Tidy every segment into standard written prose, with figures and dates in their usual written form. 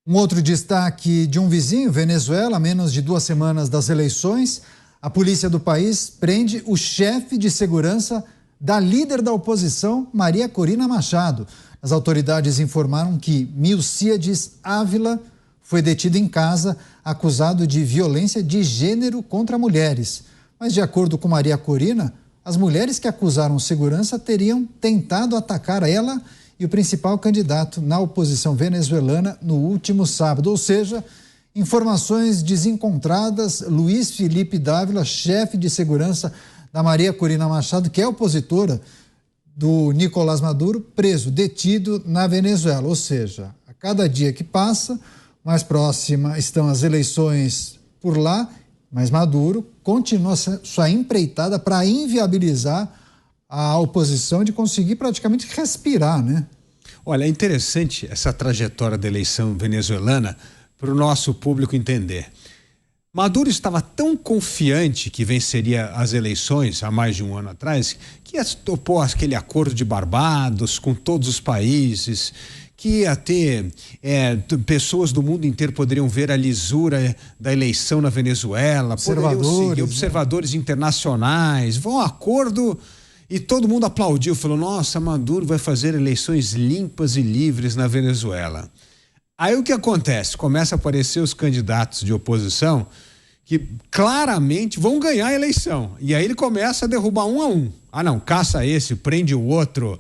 Um outro destaque de um vizinho, Venezuela, a menos de 2 semanas das eleições, a polícia do país prende o chefe de segurança da líder da oposição, Maria Corina Machado. As autoridades informaram que Milcíades Ávila foi detido em casa, acusado de violência de gênero contra mulheres. Mas, de acordo com Maria Corina, as mulheres que acusaram segurança teriam tentado atacar ela e o principal candidato na oposição venezuelana no último sábado. Ou seja, informações desencontradas. Luiz Felipe Dávila, chefe de segurança da Maria Corina Machado, que é opositora do Nicolás Maduro, preso, detido na Venezuela. Ou seja, a cada dia que passa, mais próxima estão as eleições por lá, mas Maduro continua sua empreitada para inviabilizar a oposição de conseguir praticamente respirar, né? Olha, é interessante essa trajetória da eleição venezuelana para o nosso público entender. Maduro estava tão confiante que venceria as eleições há mais de um ano atrás, que topou aquele acordo de Barbados com todos os países, que ia ter pessoas do mundo inteiro poderiam ver a lisura da eleição na Venezuela, observadores internacionais, um acordo. E todo mundo aplaudiu, falou, nossa, Maduro vai fazer eleições limpas e livres na Venezuela. Aí o que acontece? Começa a aparecer os candidatos de oposição que claramente vão ganhar a eleição. E aí ele começa a derrubar um a um. Ah não, caça esse, prende o outro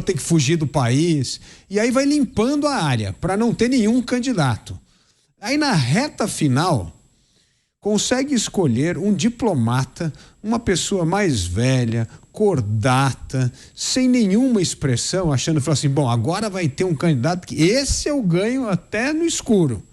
tem que fugir do país. E aí vai limpando a área para não ter nenhum candidato. Aí na reta final consegue escolher um diplomata, uma pessoa mais velha, cordata, sem nenhuma expressão, achando que assim, bom, agora vai ter um candidato que esse eu ganho até no escuro.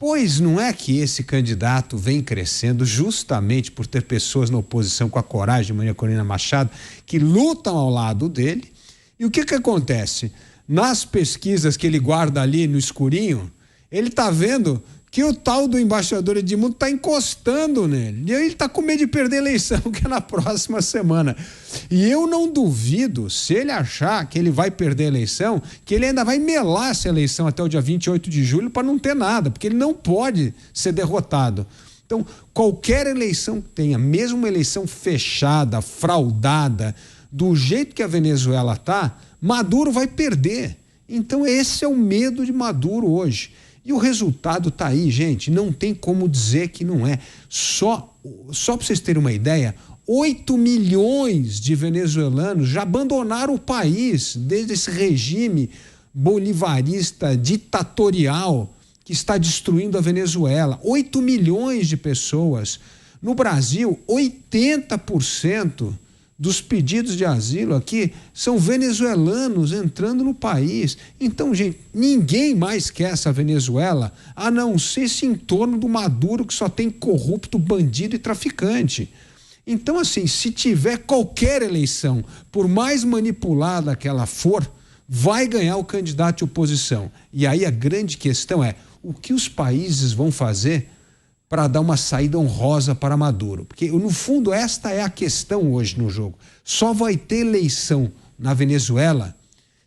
Pois não é que esse candidato vem crescendo justamente por ter pessoas na oposição com a coragem de Maria Corina Machado que lutam ao lado dele. E o que acontece? Nas pesquisas que ele guarda ali no escurinho, ele está vendo que o tal do embaixador Edmundo está encostando nele. E aí ele está com medo de perder a eleição, que é na próxima semana. E eu não duvido, se ele achar que ele vai perder a eleição, que ele ainda vai melar essa eleição até o dia 28 de julho para não ter nada, porque ele não pode ser derrotado. Então, qualquer eleição que tenha, mesmo uma eleição fechada, fraudada, do jeito que a Venezuela está, Maduro vai perder. Então, esse é o medo de Maduro hoje. E o resultado está aí, gente, não tem como dizer que não é. Só para vocês terem uma ideia, 8 milhões de venezuelanos já abandonaram o país desde esse regime bolivarista, ditatorial, que está destruindo a Venezuela. 8 milhões de pessoas. No Brasil, 80% dos pedidos de asilo aqui são venezuelanos entrando no país. Então, gente, ninguém mais quer essa Venezuela a não ser esse entorno do Maduro que só tem corrupto, bandido e traficante. Então, assim, se tiver qualquer eleição, por mais manipulada que ela for, vai ganhar o candidato de oposição. E aí a grande questão é, o que os países vão fazer para dar uma saída honrosa para Maduro? Porque, no fundo, esta é a questão hoje no jogo. Só vai ter eleição na Venezuela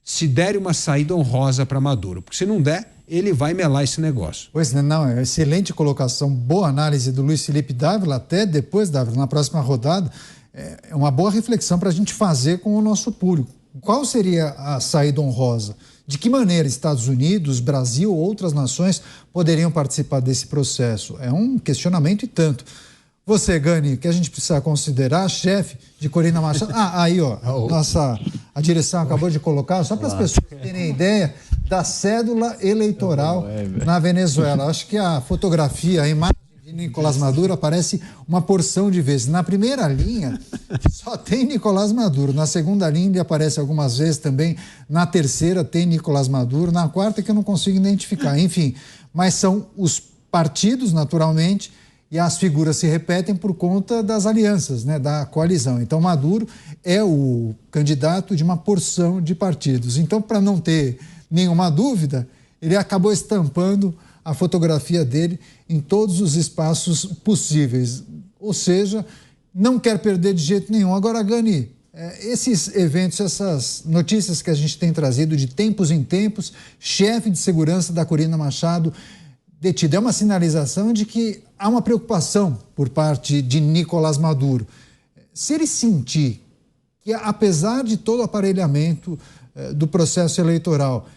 se der uma saída honrosa para Maduro. Porque se não der, ele vai melar esse negócio. Pois não, é excelente colocação, boa análise do Luiz Felipe Dávila, até depois, Dávila, na próxima rodada, é uma boa reflexão para a gente fazer com o nosso público. Qual seria a saída honrosa? De que maneira Estados Unidos, Brasil ou outras nações poderiam participar desse processo? É um questionamento e tanto. Você, Gani, que a gente precisa considerar chefe de Corina Machado. Aí, ó, a direção acabou de colocar, só para as pessoas terem ideia da cédula eleitoral na Venezuela. Acho que a fotografia, a imagem de Nicolás Maduro aparece uma porção de vezes. Na primeira linha, só tem Nicolás Maduro. Na segunda linha, ele aparece algumas vezes também. Na terceira, tem Nicolás Maduro. Na quarta, que eu não consigo identificar. Enfim, mas são os partidos, naturalmente, e as figuras se repetem por conta das alianças, né, da coalizão. Então, Maduro é o candidato de uma porção de partidos. Então, para não ter nenhuma dúvida, ele acabou estampando a fotografia dele em todos os espaços possíveis. Ou seja, não quer perder de jeito nenhum. Agora, Gani, esses eventos, essas notícias que a gente tem trazido de tempos em tempos, chefe de segurança da Corina Machado detido, é uma sinalização de que há uma preocupação por parte de Nicolás Maduro. Se ele sentir que, apesar de todo o aparelhamento do processo eleitoral,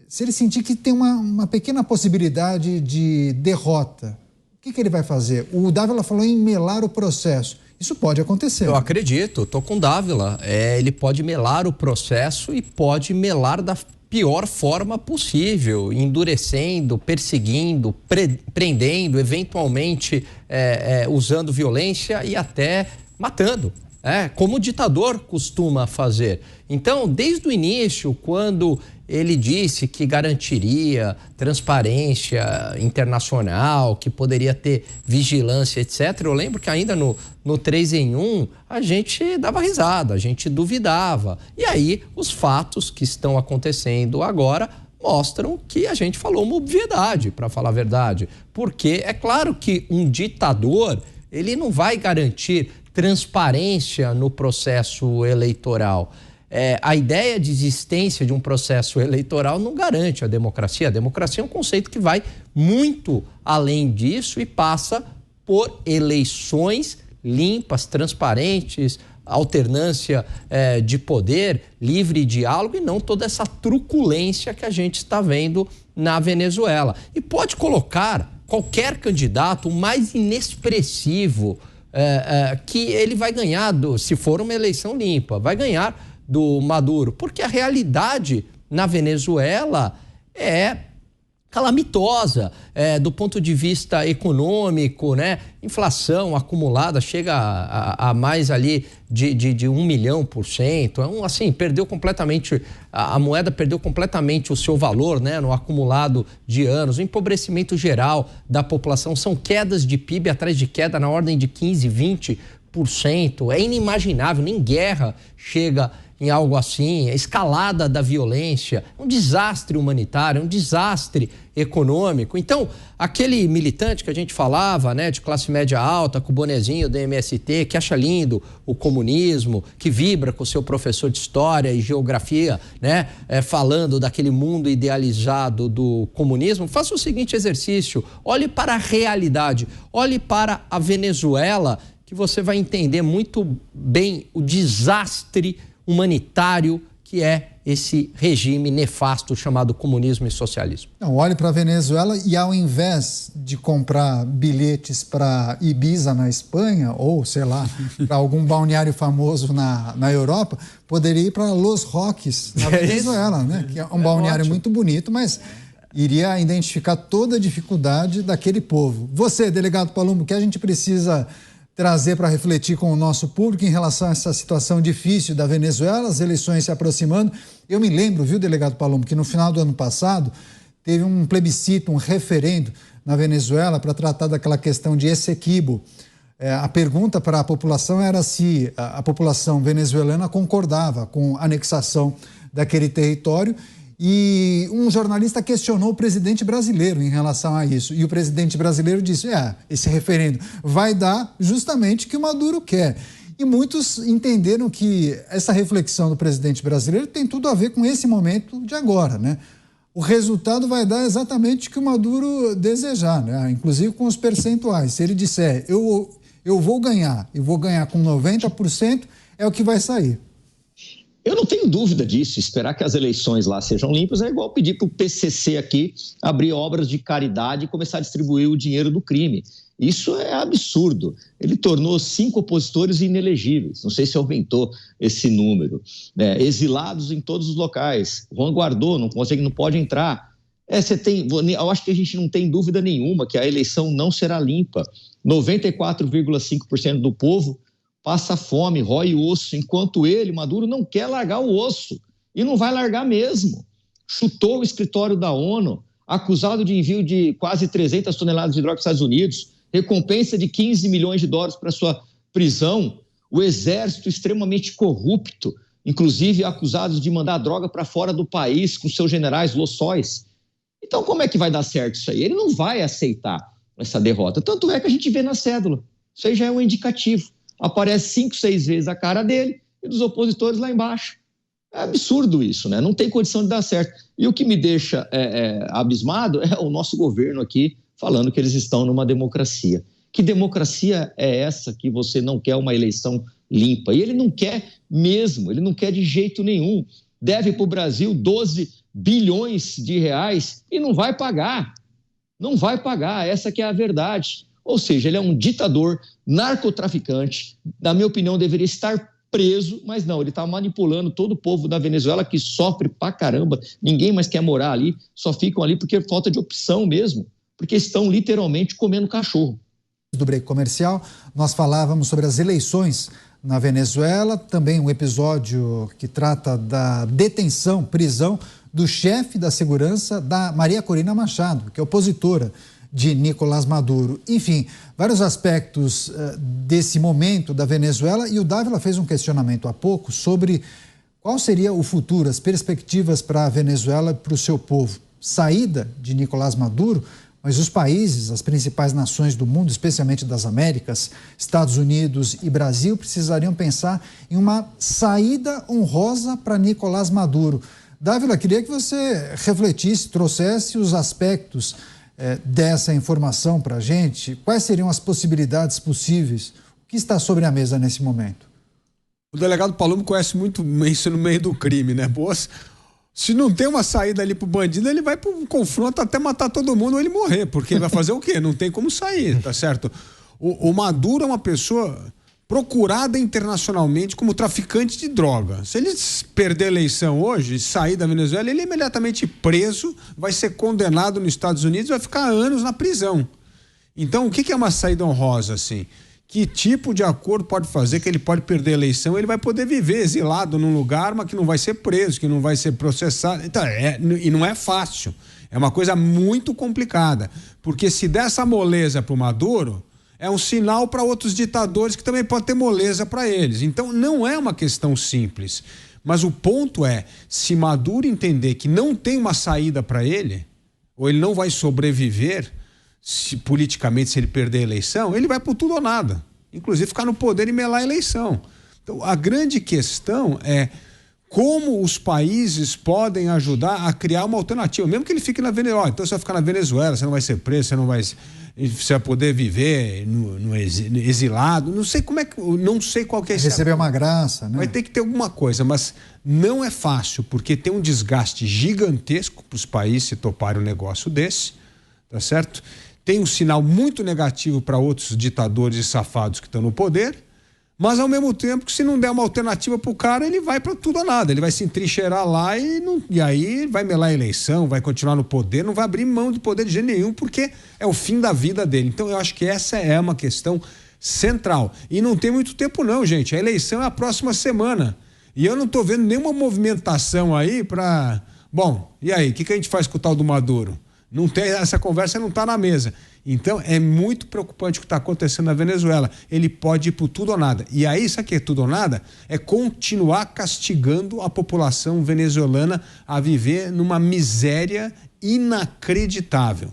se ele sentir que tem uma pequena possibilidade de derrota, o que ele vai fazer? O Dávila falou em melar o processo. Isso pode acontecer. Eu acredito, estou com o Dávila. Ele pode melar o processo e pode melar da pior forma possível, endurecendo, perseguindo, prendendo, eventualmente usando violência e até matando. Como o ditador costuma fazer. Então, desde o início, quando ele disse que garantiria transparência internacional, que poderia ter vigilância, etc., eu lembro que ainda no 3 em 1, a gente dava risada, a gente duvidava. E aí, os fatos que estão acontecendo agora mostram que a gente falou uma obviedade, para falar a verdade. Porque é claro que um ditador, ele não vai garantir transparência no processo eleitoral. A ideia de existência de um processo eleitoral não garante a democracia. A democracia é um conceito que vai muito além disso e passa por eleições limpas, transparentes, alternância de poder, livre diálogo e não toda essa truculência que a gente está vendo na Venezuela. E pode colocar qualquer candidato, o mais inexpressivo, que ele vai ganhar, se for uma eleição limpa, vai ganhar do Maduro, porque a realidade na Venezuela é calamitosa, do ponto de vista econômico, né? Inflação acumulada chega a mais ali de 1 milhão%. Assim, perdeu completamente, a moeda perdeu completamente o seu valor, né? No acumulado de anos. O empobrecimento geral da população, são quedas de PIB atrás de queda na ordem de 15%, 20%. É inimaginável, nem guerra chega em algo assim, a escalada da violência, um desastre humanitário, um desastre econômico. Então, aquele militante que a gente falava, né, de classe média alta, com o bonezinho do MST, que acha lindo o comunismo, que vibra com o seu professor de história e geografia, né, falando daquele mundo idealizado do comunismo, faça o seguinte exercício: olhe para a realidade, olhe para a Venezuela, que você vai entender muito bem o desastre humanitário que é esse regime nefasto chamado comunismo e socialismo. Não, olhe para a Venezuela e, ao invés de comprar bilhetes para Ibiza na Espanha ou, sei lá, para algum balneário famoso na Europa, poderia ir para Los Roques, na Venezuela, né? Que é um balneário muito bonito, mas iria identificar toda a dificuldade daquele povo. Você, delegado Palumbo, o que a gente precisa trazer para refletir com o nosso público em relação a essa situação difícil da Venezuela, as eleições se aproximando? Eu me lembro, viu, delegado Palumbo, que no final do ano passado teve um plebiscito, um referendo na Venezuela para tratar daquela questão de Essequibo. A pergunta para a população era se a população venezuelana concordava com a anexação daquele território. E um jornalista questionou o presidente brasileiro em relação a isso. E o presidente brasileiro disse, esse referendo vai dar justamente o que o Maduro quer. E muitos entenderam que essa reflexão do presidente brasileiro tem tudo a ver com esse momento de agora, né? O resultado vai dar exatamente o que o Maduro desejar, né? Inclusive com os percentuais. Se ele disser, eu vou ganhar com 90%, é o que vai sair. Eu não tenho dúvida disso. Esperar que as eleições lá sejam limpas é igual pedir para o PCC aqui abrir obras de caridade e começar a distribuir o dinheiro do crime. Isso é absurdo. Ele tornou 5 opositores inelegíveis. Não sei se aumentou esse número. Exilados em todos os locais. Juan Guaidó não pode entrar. Eu acho que a gente não tem dúvida nenhuma que a eleição não será limpa. 94,5% do povo passa fome, rói o osso, enquanto ele, Maduro, não quer largar o osso. E não vai largar mesmo. Chutou o escritório da ONU, acusado de envio de quase 300 toneladas de droga aos Estados Unidos, recompensa de 15 milhões de dólares para sua prisão, o exército extremamente corrupto, inclusive acusados de mandar droga para fora do país com seus generais loçóis. Então, como é que vai dar certo isso aí? Ele não vai aceitar essa derrota. Tanto é que a gente vê na cédula. Isso aí já é um indicativo. Aparece 5, 6 vezes a cara dele e dos opositores lá embaixo. É absurdo isso, né? Não tem condição de dar certo. E o que me deixa abismado é o nosso governo aqui falando que eles estão numa democracia. Que democracia é essa que você não quer uma eleição limpa? E ele não quer mesmo, ele não quer de jeito nenhum. Deve para o Brasil 12 bilhões de reais e não vai pagar. Não vai pagar, essa que é a verdade. Ou seja, ele é um ditador, narcotraficante, na minha opinião deveria estar preso, mas não, ele está manipulando todo o povo da Venezuela que sofre pra caramba, ninguém mais quer morar ali, só ficam ali porque é falta de opção mesmo, porque estão literalmente comendo cachorro. Do break comercial, nós falávamos sobre as eleições na Venezuela, também um episódio que trata da detenção, prisão do chefe da segurança da Maria Corina Machado, que é opositora de Nicolás Maduro. Enfim, vários aspectos desse momento da Venezuela, e o Dávila fez um questionamento há pouco sobre qual seria o futuro, as perspectivas para a Venezuela e para o seu povo. Saída de Nicolás Maduro, mas os países, as principais nações do mundo, especialmente das Américas, Estados Unidos e Brasil, precisariam pensar em uma saída honrosa para Nicolás Maduro. Dávila, queria que você refletisse, trouxesse os aspectos dessa informação para a gente. Quais seriam as possibilidades possíveis? O que está sobre a mesa nesse momento? O delegado Palumbo conhece muito isso no meio do crime, né? Se não tem uma saída ali pro bandido, ele vai pro confronto até matar todo mundo ou ele morrer, porque ele vai fazer o quê? Não tem como sair, tá certo? O Maduro é uma pessoa procurada internacionalmente como traficante de droga. Se ele perder a eleição hoje e sair da Venezuela, ele é imediatamente preso, vai ser condenado nos Estados Unidos e vai ficar anos na prisão. Então, o que é uma saída honrosa, assim? Que tipo de acordo pode fazer que ele pode perder a eleição? Ele vai poder viver exilado num lugar, mas que não vai ser preso, que não vai ser processado. Então, e não é fácil. É uma coisa muito complicada. Porque se der essa moleza pro Maduro, é um sinal para outros ditadores que também pode ter moleza para eles. Então, não é uma questão simples. Mas o ponto é, se Maduro entender que não tem uma saída para ele, ou ele não vai sobreviver, politicamente, se ele perder a eleição, ele vai por tudo ou nada. Inclusive ficar no poder e melar a eleição. Então, a grande questão é como os países podem ajudar a criar uma alternativa, mesmo que ele fique na Venezuela. Então você vai ficar na Venezuela, você não vai ser preso, você vai poder viver no exilado. Não sei não sei qual que é esse receber uma graça, né? Vai ter que ter alguma coisa, mas não é fácil, porque tem um desgaste gigantesco para os países se toparem um negócio desse, tá certo? Tem um sinal muito negativo para outros ditadores e safados que estão no poder. Mas, ao mesmo tempo, se não der uma alternativa pro cara, ele vai para tudo ou nada. Ele vai se entrincheirar lá e aí vai melar a eleição, vai continuar no poder, não vai abrir mão do poder de jeito nenhum, porque é o fim da vida dele. Então, eu acho que essa é uma questão central. E não tem muito tempo não, gente. A eleição é a próxima semana. E eu não tô vendo nenhuma movimentação aí para... Bom, e aí? O que a gente faz com o tal do Maduro? Não tem, essa conversa não está na mesa. Então é muito preocupante o que está acontecendo na Venezuela. Ele pode ir por tudo ou nada. E aí, sabe o que é tudo ou nada? É continuar castigando a população venezuelana a viver numa miséria inacreditável.